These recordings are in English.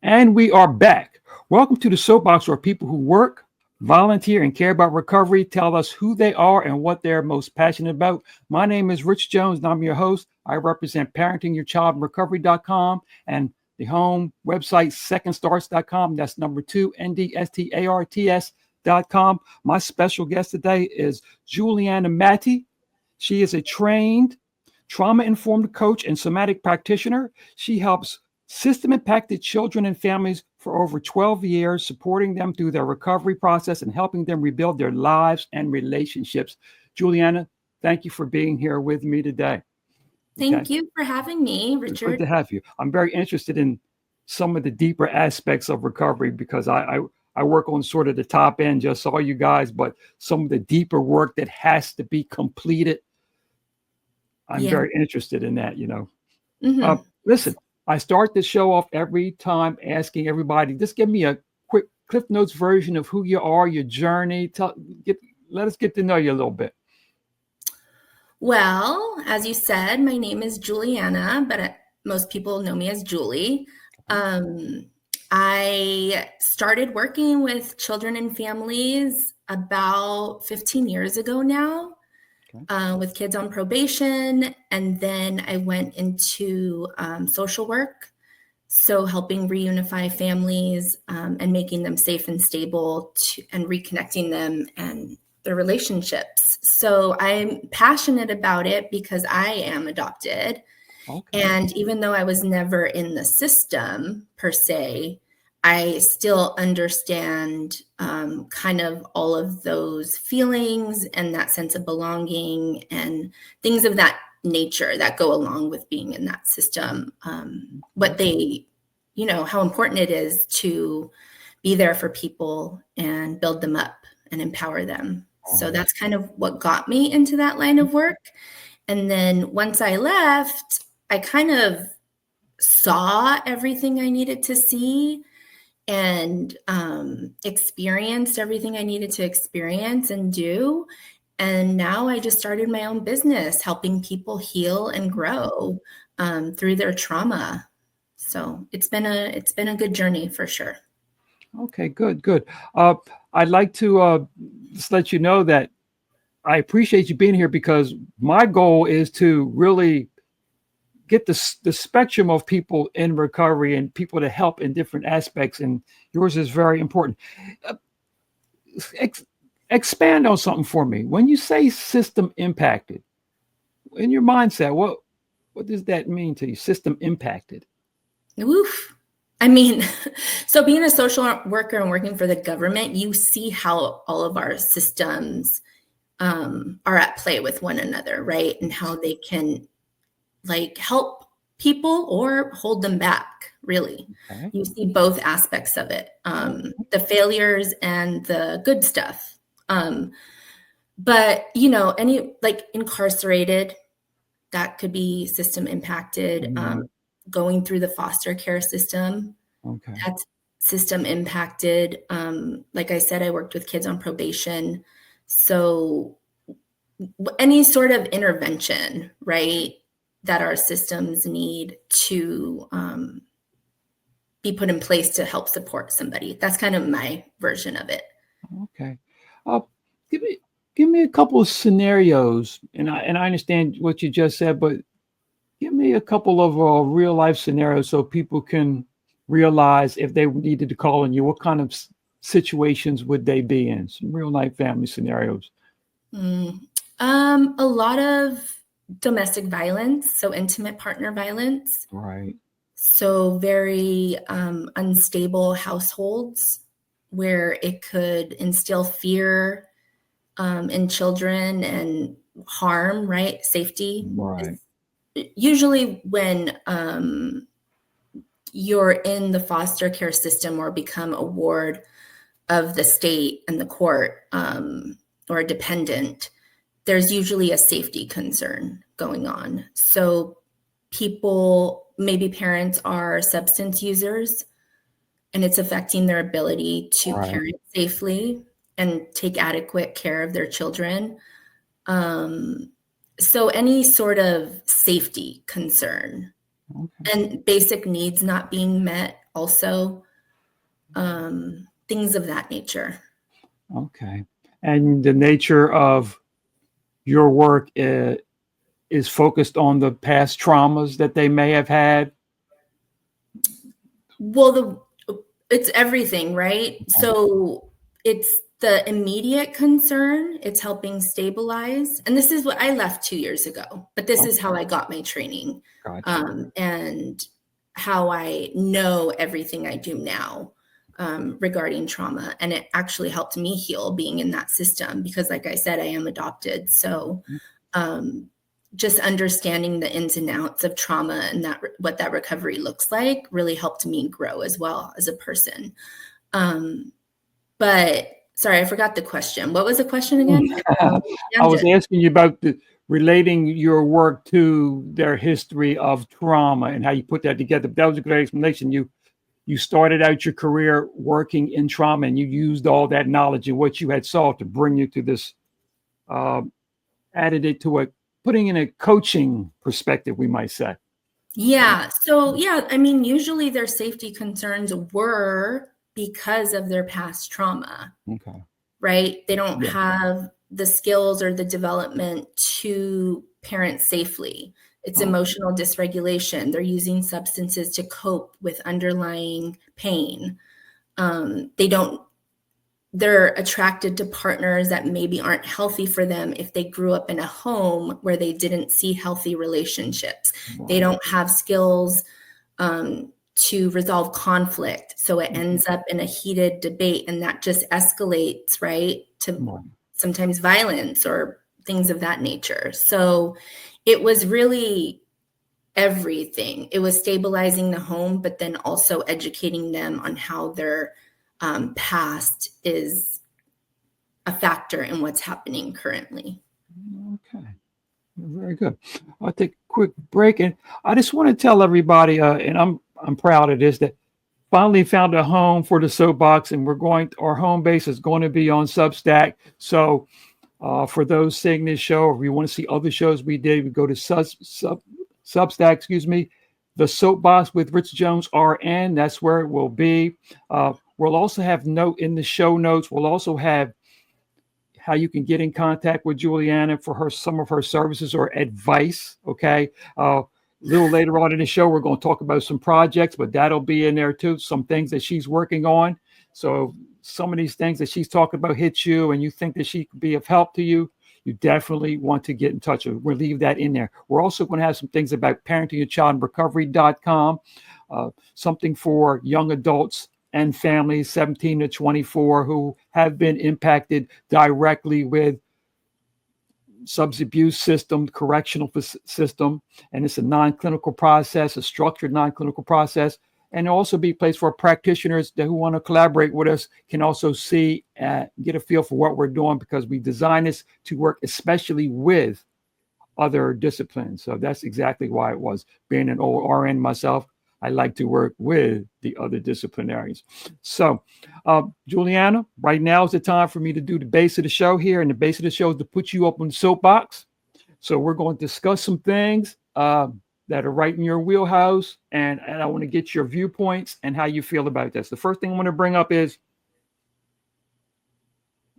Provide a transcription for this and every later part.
And we are back. Welcome to the SoapBox, where people who work, volunteer, and care about recovery tell us who they are and what they're most passionate about. My name is Rich Jones, and I'm your host. I represent parentingyourchildinrecovery.com and the home website secondstarts.com. That's number 2, NDSTARTS.com. My special guest today is Juliana Matye. She is a trained trauma-informed coach and somatic practitioner. She helps system-impacted children and families for over 12 years, supporting them through their recovery process and helping them rebuild their lives and relationships. Juliana, thank you for being here with me today. Thank you for having me, Richard. It's good to have you. I'm very interested in some of the deeper aspects of recovery because I work on sort of the top end, just saw you guys, but some of the deeper work that has to be completed. I'm very interested in that, Listen, I start the show off every time asking everybody, just give me a quick Cliff Notes version of who you are, your journey. Let us get to know you a little bit. Well, as you said, my name is Juliana, but most people know me as Julie. I started working with children and families about 15 years ago now. With kids on probation. And then I went into social work. So helping reunify families and making them safe and stable and reconnecting them and their relationships. So I'm passionate about it because I am adopted. Okay. And even though I was never in the system per se, I still understand kind of all of those feelings and that sense of belonging and things of that nature that go along with being in that system. What they, how important it is to be there for people and build them up and empower them. So that's kind of what got me into that line of work. And then once I left, I kind of saw everything I needed to see and experienced everything I needed to experience and do. And now I just started my own business, helping people heal and grow through their trauma. So it's been a good journey for sure. Okay, good. I'd like to just let you know that I appreciate you being here because my goal is to really get the spectrum of people in recovery and people to help in different aspects. And yours is very important. Expand on something for me. When you say system impacted, in your mindset, what does that mean to you? System impacted. Oof. I mean, so being a social worker and working for the government, you see how all of our systems are at play with one another, right? And how they can help people or hold them back, really. Okay. You see both aspects of it, the failures and the good stuff. But, any incarcerated, that could be system impacted. Going through the foster care system, that's system impacted. Like I said, I worked with kids on probation. So any sort of intervention, right, that our systems need to be put in place to help support somebody. That's kind of my version of it. Okay. Give me a couple of scenarios, and I understand what you just said, but give me a couple of real life scenarios so people can realize if they needed to call on you, what kind of situations would they be in? Some real life family scenarios. A lot of domestic violence, so intimate partner violence. Right. So very unstable households where it could instill fear in children and harm, right? Safety. Right. Usually when you're in the foster care system or become a ward of the state and the court or a dependent, there's usually a safety concern going on. So people, maybe parents are substance users and it's affecting their ability to parent safely and take adequate care of their children. So any sort of safety concern and basic needs not being met also, things of that nature. Okay. And the nature of your work is focused on the past traumas that they may have had. Well, it's everything, right? Okay. So it's the immediate concern, it's helping stabilize. And this is what I left 2 years ago, but this is how I got my training, Gotcha. and how I know everything I do now, regarding trauma. And it actually helped me heal being in that system because, like I said, I am adopted. So, just understanding the ins and outs of trauma and that what that recovery looks like really helped me grow as well as a person. But sorry, I forgot the question. What was the question again? I was asking you about relating your work to their history of trauma and how you put that together. That was a great explanation. You started out your career working in trauma, and you used all that knowledge and what you had saw to bring you to this, added it to putting in a coaching perspective, we might say. Yeah. So, yeah, I mean, usually their safety concerns were because of their past trauma. Okay. Right? They don't have the skills or the development to parent safely. It's emotional dysregulation. They're using substances to cope with underlying pain. They're attracted to partners that maybe aren't healthy for them if they grew up in a home where they didn't see healthy relationships. They don't have skills to resolve conflict. So it ends up in a heated debate, and that just escalates, right, to sometimes violence or things of that nature. So it was really everything. It was stabilizing the home, but then also educating them on how their past is a factor in what's happening currently. Okay. Very good. I'll take a quick break, and I just want to tell everybody, and I'm proud of this, that finally found a home for the Soapbox, and our home base is going to be on Substack. So for those seeing this show, or if you want to see other shows we did, we go to Substack, excuse me, the Soapbox with Rich Jones RN. That's where it will be. We'll also have note in the show notes. We'll also have how you can get in contact with Juliana for some of her services or advice. Okay. A little later on in the show, we're going to talk about some projects, but that'll be in there too. Some things that she's working on. So some of these things that she's talking about hit you and you think that she could be of help to you, you definitely want to get in touch with her. We'll leave that in there. We're also going to have some things about parentingyourchildinrecovery.com, something for young adults and families 17 to 24 who have been impacted directly with substance abuse system, correctional system. And it's a non-clinical process, a structured non-clinical process. And also be a place for practitioners who want to collaborate with us can also see, get a feel for what we're doing, because we designed this to work especially with other disciplines. So that's exactly why it was. Being an old RN myself, I like to work with the other disciplinaries. So, Juliana, right now is the time for me to do the base of the show here. And the base of the show is to put you up on the soapbox. So we're going to discuss some things that are right in your wheelhouse. And I want to get your viewpoints and how you feel about this. The first thing I want to bring up is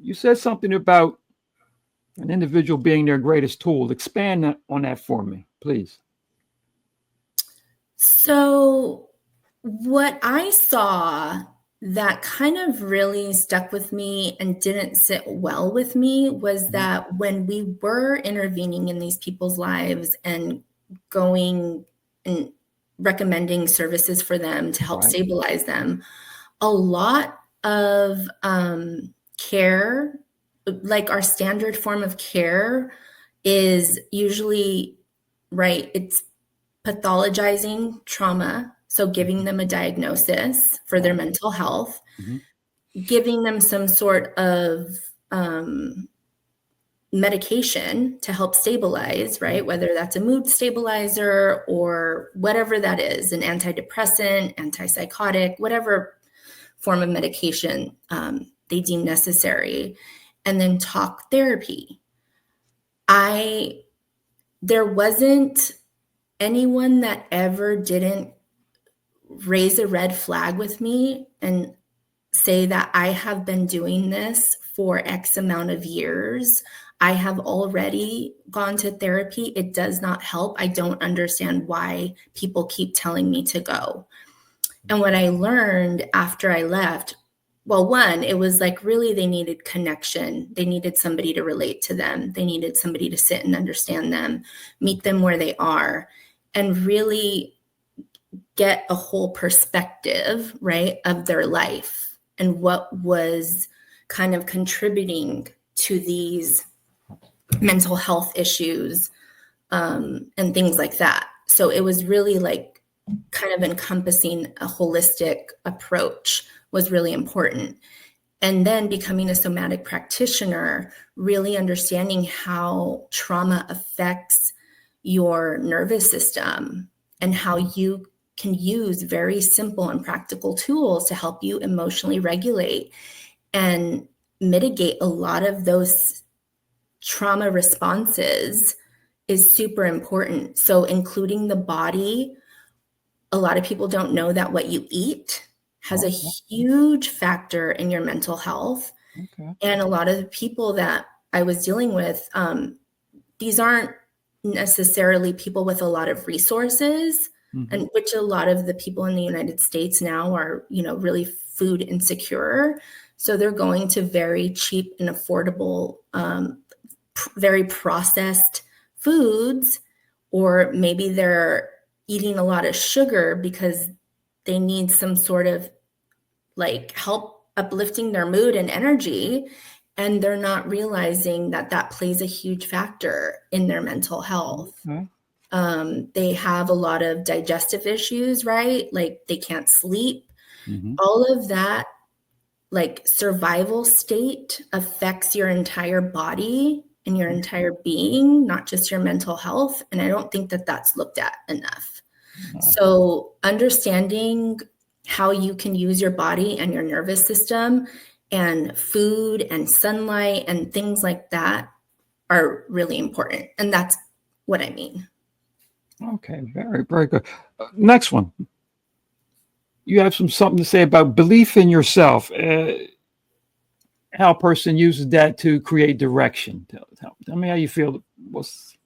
you said something about an individual being their greatest tool. Expand on that for me, please. So what I saw that kind of really stuck with me and didn't sit well with me was that when we were intervening in these people's lives and going and recommending services for them to help stabilize them, a lot of care, like our standard form of care, is usually, right, it's pathologizing trauma, so giving them a diagnosis for their mental health, giving them some sort of medication to help stabilize, right? Whether that's a mood stabilizer or whatever that is, an antidepressant, antipsychotic, whatever form of medication they deem necessary, and then talk therapy. There wasn't anyone that ever didn't raise a red flag with me and say that I have been doing this for X amount of years. I have already gone to therapy. It does not help. I don't understand why people keep telling me to go. And what I learned after I left, well, one, it was like really they needed connection. They needed somebody to relate to them. They needed somebody to sit and understand them, meet them where they are, and really get a whole perspective, right, of their life and what was kind of contributing to these mental health issues and things like that. So it was really like kind of encompassing a holistic approach was really important. And then becoming a somatic practitioner, really understanding how trauma affects your nervous system and how you can use very simple and practical tools to help you emotionally regulate and mitigate a lot of those trauma responses is super important. So including the body, a lot of people don't know that what you eat has a huge factor in your mental health. Okay. And a lot of the people that I was dealing with, these aren't necessarily people with a lot of resources, and which a lot of the people in the United States now are, really food insecure. So they're going to very cheap and affordable, very processed foods, or maybe they're eating a lot of sugar because they need some sort of like help uplifting their mood and energy. And they're not realizing that that plays a huge factor in their mental health. They have a lot of digestive issues, right? Like they can't sleep. All of that, like survival state affects your entire body and your entire being, not just your mental health. And I don't think that that's looked at enough. So understanding how you can use your body and your nervous system and food and sunlight and things like that are really important. And that's what I mean. Okay, very, very good. Next one. You have something to say about belief in yourself. How a person uses that to create direction. Tell me how you feel. What's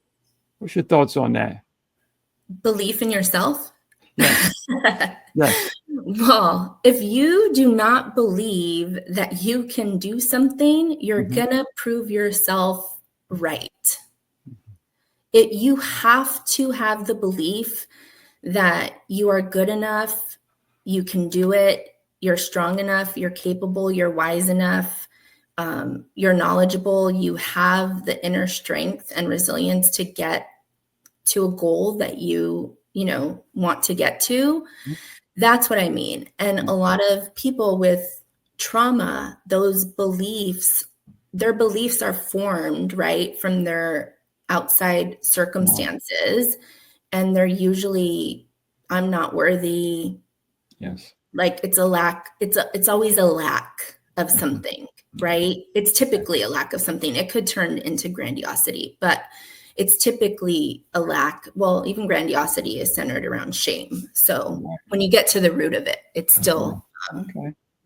your thoughts on that? Belief in yourself? Yes. Yes. Well, if you do not believe that you can do something, you're gonna prove yourself right. You have to have the belief that you are good enough, you can do it, you're strong enough, you're capable, you're wise enough, you're knowledgeable, you have the inner strength and resilience to get to a goal that you want to get to. That's what I mean. And a lot of people with trauma, those beliefs, their beliefs are formed, right, from their outside circumstances. And they're usually, I'm not worthy. Yes. Like it's a lack, it's always a lack of something, right? It's typically a lack of something. It could turn into grandiosity, but it's typically a lack. Well, even grandiosity is centered around shame. So when you get to the root of it, it's still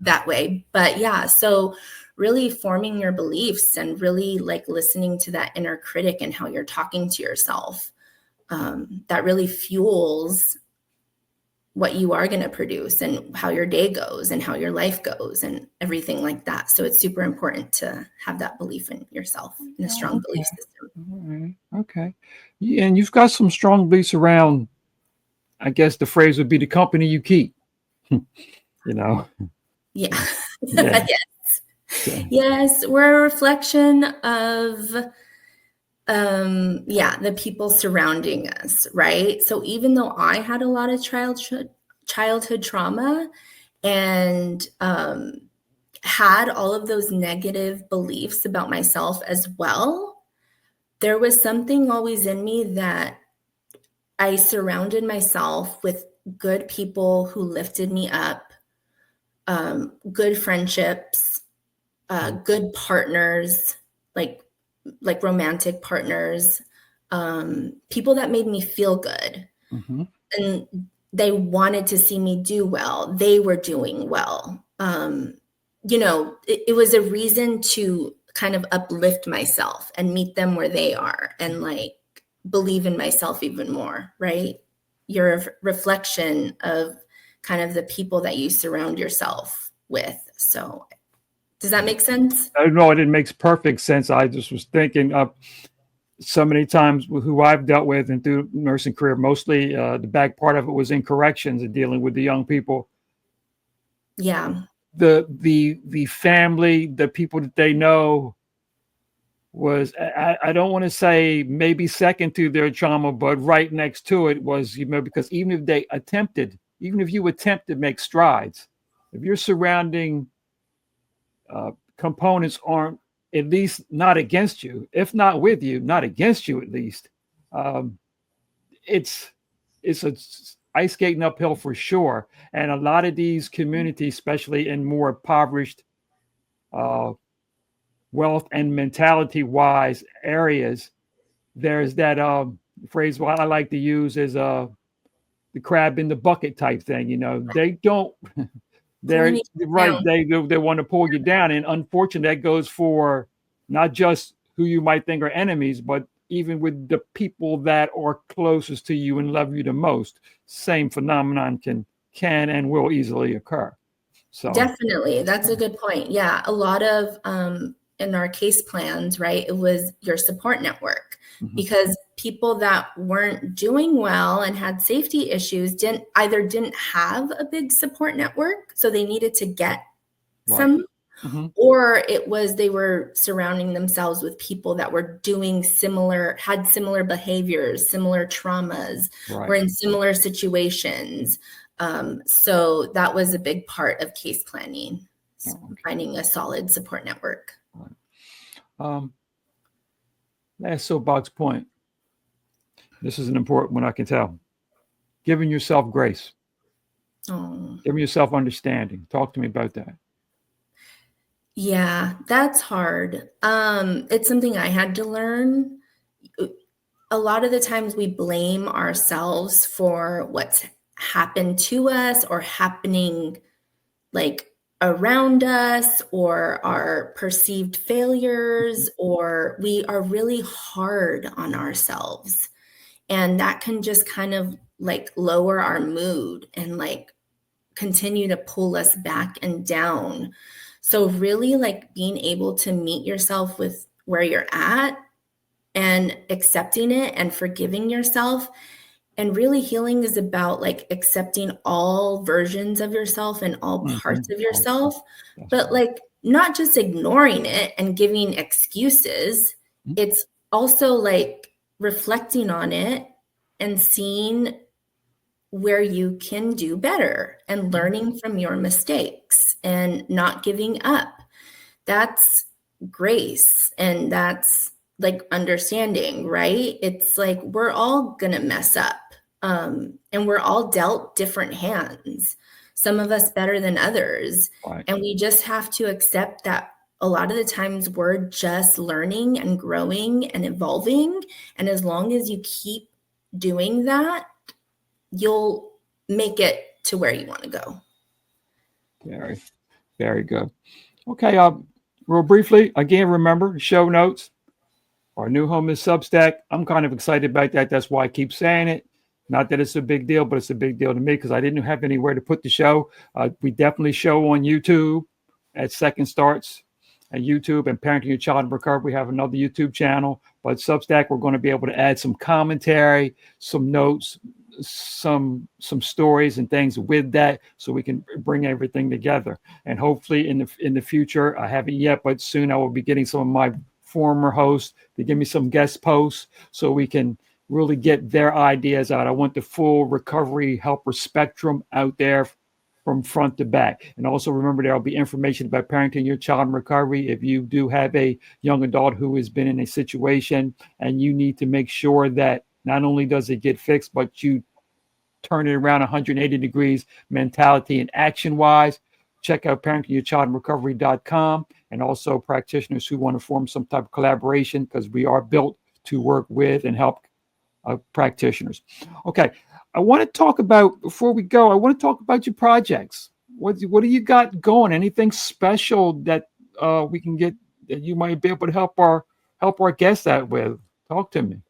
that way. But yeah, so really forming your beliefs and really like listening to that inner critic and how you're talking to yourself, that really fuels what you are going to produce and how your day goes and how your life goes and everything like that. So it's super important to have that belief in yourself and a strong belief system. All right. Okay. And you've got some strong beliefs around, I guess the phrase would be the company you keep, Yeah. Yes. Yes. We're a reflection of, the people surrounding us, right? So even though I had a lot of childhood trauma and had all of those negative beliefs about myself as well, there was something always in me that I surrounded myself with good people who lifted me up, good friendships, good partners, like romantic partners, people that made me feel good. And they wanted to see me do well. They were doing well. It was a reason to kind of uplift myself and meet them where they are and like believe in myself even more, right? You're a reflection of kind of the people that you surround yourself with. So does that make sense? No, it makes perfect sense. I just was thinking of so many times with who I've dealt with and through nursing career, mostly the back part of it was in corrections and dealing with the young people. Yeah. The family, the people that they know was, I don't want to say maybe second to their trauma, but right next to it was, because even if you attempt to make strides, if your surrounding components aren't at least not against you, if not with you, not against you at least, it's a ice skating uphill for sure. And a lot of these communities, especially in more impoverished wealth and mentality wise areas, there's that phrase what I like to use is the crab in the bucket type thing. They don't they're right, they want to pull you down. And unfortunately that goes for not just who you might think are enemies, but even with the people that are closest to you and love you the most. Same phenomenon can and will easily occur. So definitely, that's a good point. Yeah, a lot of in our case plans, right, it was your support network, because people that weren't doing well and had safety issues didn't have a big support network, so they needed to get some, or it was they were surrounding themselves with people that were had similar behaviors, similar traumas, were in similar situations. So that was a big part of case planning, finding a solid support network. Last soapbox point. This is an important one, I can tell. Giving yourself grace. Giving yourself understanding. Talk to me about that. Yeah, that's hard. It's something I had to learn. A lot of the times we blame ourselves for what's happened to us or happening like around us, or our perceived failures, or we are really hard on ourselves. And that can just kind of like lower our mood and like continue to pull us back and down. So really like being able to meet yourself with where you're at and accepting it and forgiving yourself. And really healing is about like accepting all versions of yourself and all parts of yourself, but like not just ignoring it and giving excuses. It's also like reflecting on it and seeing where you can do better and learning from your mistakes and not giving up. That's grace. And that's like understanding, right? It's like we're all gonna mess up. And we're all dealt different hands, some of us better than others. And we just have to accept that a lot of the times we're just learning and growing and evolving. And as long as you keep doing that, you'll make it to where you want to go. Very, very good. Okay, real briefly, again, remember, show notes. Our new home is Substack. I'm kind of excited about that. That's why I keep saying it. Not that it's a big deal, but it's a big deal to me because I didn't have anywhere to put the show. We definitely show on YouTube at Second Starts at YouTube, and Parenting Your Child in Recovery. We have another YouTube channel, but Substack, we're going to be able to add some commentary, some notes, some stories and things with that, so we can bring everything together. And hopefully in the future, I haven't yet, but soon I will be getting some of my former hosts to give me some guest posts so we can really get their ideas out. I want the full recovery helper spectrum out there from front to back. And also remember, there will be information about parenting your child in recovery. If you do have a young adult who has been in a situation and you need to make sure that not only does it get fixed, but you turn it around 180 degrees mentality and action wise, check out parentingyourchildinrecovery.com, and also practitioners who want to form some type of collaboration, because we are built to work with and help practitioners. Okay. I want to talk about, before we go, I want to talk about your projects. What do you got going? Anything special that we can get that you might be able to help our guests out with? Talk to me.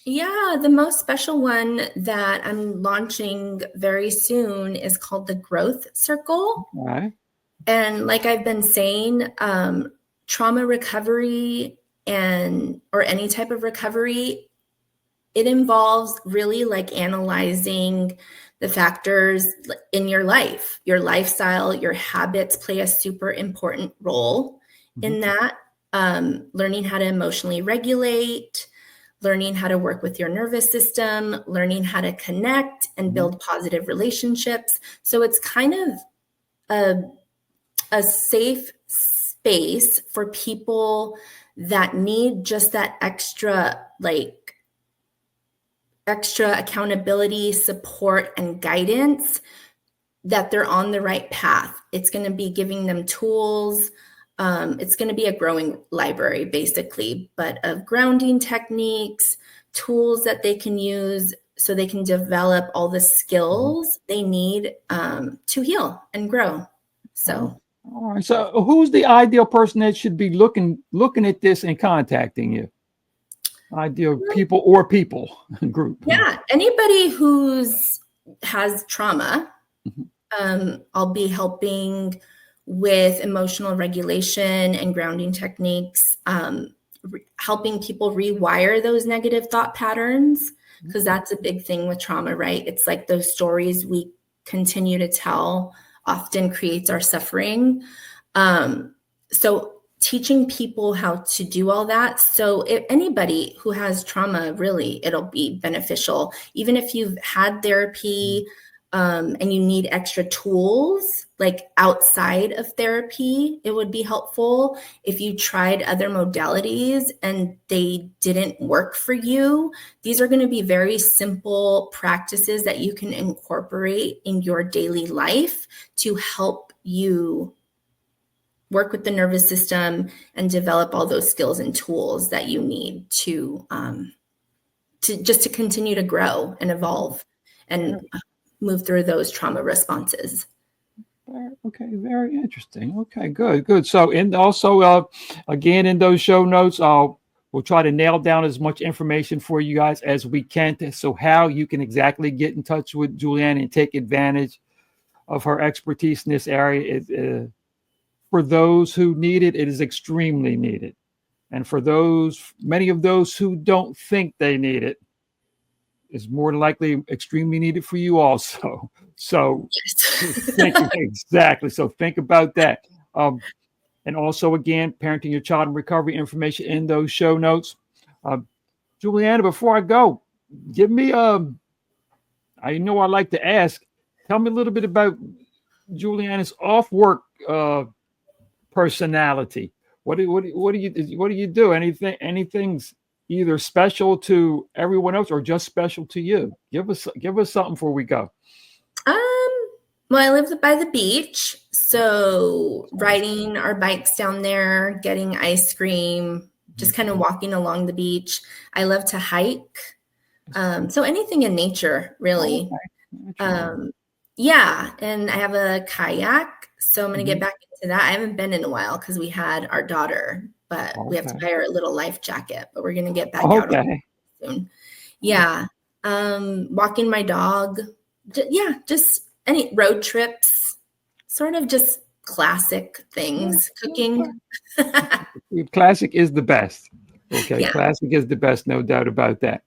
Yeah, the most special one that I'm launching very soon is called the Growth Circle. All right. And like I've been saying, trauma recovery or any type of recovery, it involves really like analyzing the factors in your life. Your lifestyle, your habits play a super important role in that. Learning how to emotionally regulate, learning how to work with your nervous system, learning how to connect and build positive relationships. So it's kind of a safe space for people that need just that extra accountability, support, and guidance, that they're on the right path. It's going to be giving them tools. It's going to be a growing library, basically, but of grounding techniques, tools that they can use so they can develop all the skills they need to heal and grow. So, all right. So, who's the ideal person that should be looking at this and contacting you? Ideal people or people group. Yeah, anybody has trauma. I'll be helping with emotional regulation and grounding techniques, helping people rewire those negative thought patterns, because that's a big thing with trauma, right? It's like those stories we continue to tell often creates our suffering. So teaching people how to do all that. So if anybody who has trauma, really, it'll be beneficial. Even if you've had therapy, and you need extra tools like outside of therapy, it would be helpful. If you tried other modalities and they didn't work for you, these are going to be very simple practices that you can incorporate in your daily life to help you work with the nervous system and develop all those skills and tools that you need to continue to grow and evolve and move through those trauma responses. Okay, very interesting. Okay, good. So, and also, again, in those show notes, we'll try to nail down as much information for you guys as we can. So, how you can exactly get in touch with Juliana and take advantage of her expertise in this area. For those who need it, it is extremely needed. And for many of those who don't think they need it, is more than likely extremely needed for you also. So exactly. So think about that. And also, again, parenting your child in recovery information in those show notes. Juliana, before I go, give me I know I like to ask, tell me a little bit about Juliana's off work personality. What do you do? Anything's either special to everyone else or just special to you? Give us something before we go. Well, I live by the beach, so riding our bikes down there, getting ice cream, just kind of walking along the beach. I love to hike. So anything in nature, really. Yeah, and I have a kayak, so I'm going to get back into that. I haven't been in a while because we had our daughter, but we have to buy her a little life jacket, but we're going to get back out soon. Yeah. Walking my dog. Just any road trips, sort of just classic things. Cooking. Classic is the best. Okay. Yeah. Classic is the best. No doubt about that.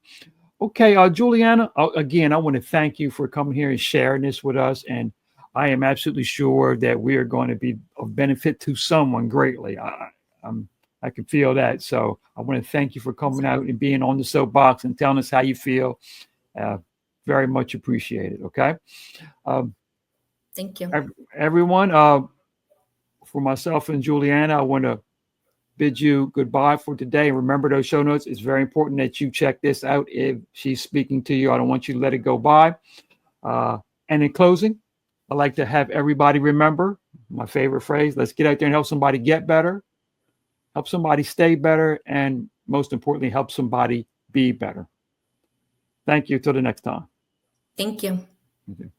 Okay. Juliana, again, I want to thank you for coming here and sharing this with us. And I am absolutely sure that we are going to be of benefit to someone greatly. I can feel that. So I want to thank you for coming out and being on the soapbox and telling us how you feel. Very much appreciated. Okay. Thank you. Everyone, for myself and Juliana, I want to bid you goodbye for today. Remember those show notes. It's very important that you check this out. If she's speaking to you, I don't want you to let it go by. And in closing, I'd like to have everybody remember my favorite phrase. Let's get out there and help somebody get better, help somebody stay better, and most importantly, help somebody be better. Thank you. Till the next time. Thank you. Okay.